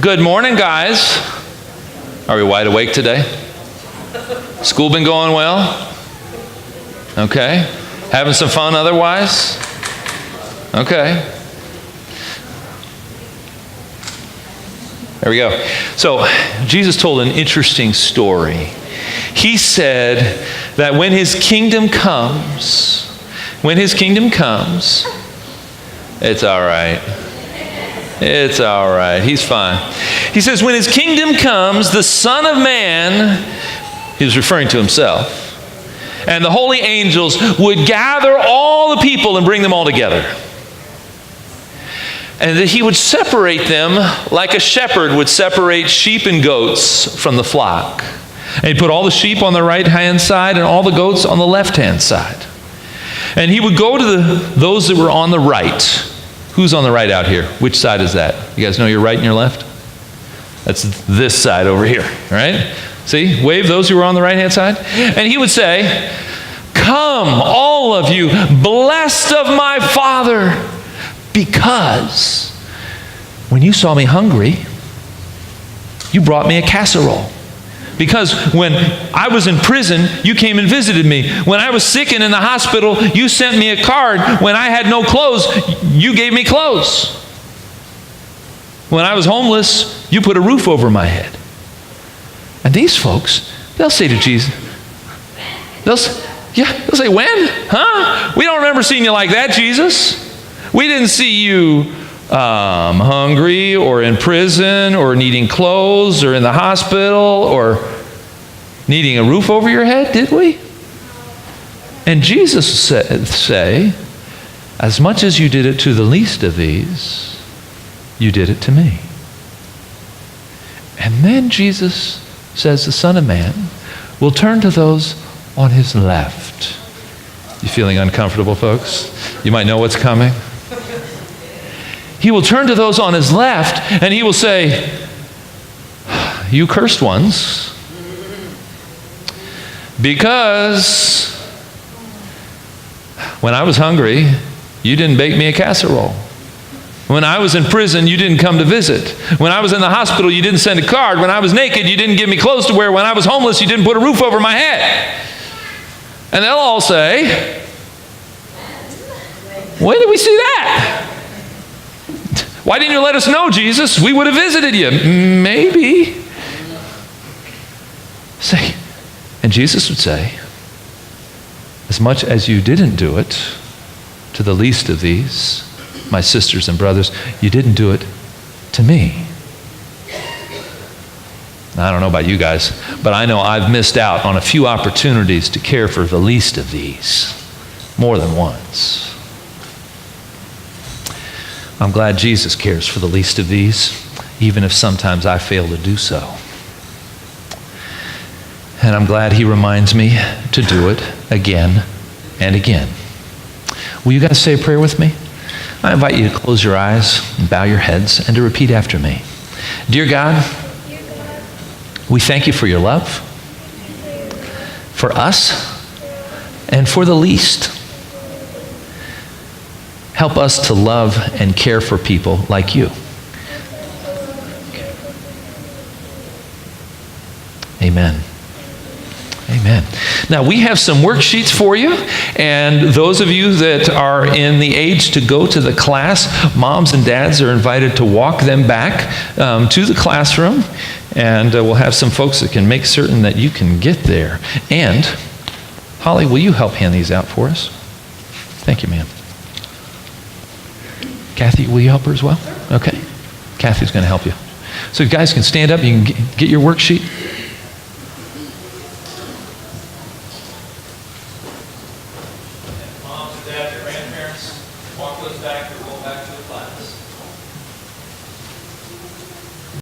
Good morning, guys. Are we wide awake today? School been going well? Okay. Having some fun otherwise? Okay. There we go. So, Jesus told an interesting story. He said that when his kingdom comes, it's all right. It's all right. He's fine. He says, when his kingdom comes, the Son of Man, he was referring to himself, and the holy angels would gather all the people and bring them all together. And that he would separate them like a shepherd would separate sheep and goats from the flock. And he'd put all the sheep on the right-hand side and all the goats on the left-hand side. And he would go to those that were on the right. Who's on the right out here? Which side is that? You guys know your right and your left? That's this side over here, right? See? Wave those who are on the right-hand side. And he would say, "Come, all of you, blessed of my Father, because when you saw me hungry, you brought me a casserole. Because when I was in prison, you came and visited me. When I was sick and in the hospital, you sent me a card. When I had no clothes, you gave me clothes. When I was homeless, you put a roof over my head." And these folks, they'll say to Jesus, they'll say, "When? Huh? We don't remember seeing you like that, Jesus. We didn't see you hungry or in prison or needing clothes or in the hospital or needing a roof over your head, did we?" And Jesus say, "As much as you did it to the least of these, you did it to me." And then Jesus says the Son of Man will turn to those on his left. You feeling uncomfortable, folks? You might know what's coming. He will turn to those on his left and he will say, "You cursed ones, because when I was hungry, you didn't bake me a casserole. When I was in prison, you didn't come to visit. When I was in the hospital, you didn't send a card. When I was naked, you didn't give me clothes to wear. When I was homeless, you didn't put a roof over my head." And they'll all say, "When did we see that? Why didn't you let us know, Jesus? We would have visited you." Maybe. Say, and Jesus would say, "As much as you didn't do it to the least of these, my sisters and brothers, you didn't do it to me." Now, I don't know about you guys, but I know I've missed out on a few opportunities to care for the least of these more than once. I'm glad Jesus cares for the least of these, even if sometimes I fail to do so. And I'm glad he reminds me to do it again and again. Will you guys say a prayer with me? I invite you to close your eyes and bow your heads and to repeat after me. Dear God, we thank you for your love, for us, and for the least. Help us to love and care for people like you. Amen. Amen. Now, we have some worksheets for you, and those of you that are in the age to go to the class, moms and dads are invited to walk them back to the classroom, and we'll have some folks that can make certain that you can get there. And, Holly, will you help hand these out for us? Thank you, ma'am. Kathy, will you help her as well? Okay. Kathy's going to help you. So you guys can stand up. You can get your worksheet. Moms and dads, your grandparents, walk those back or go back to the class.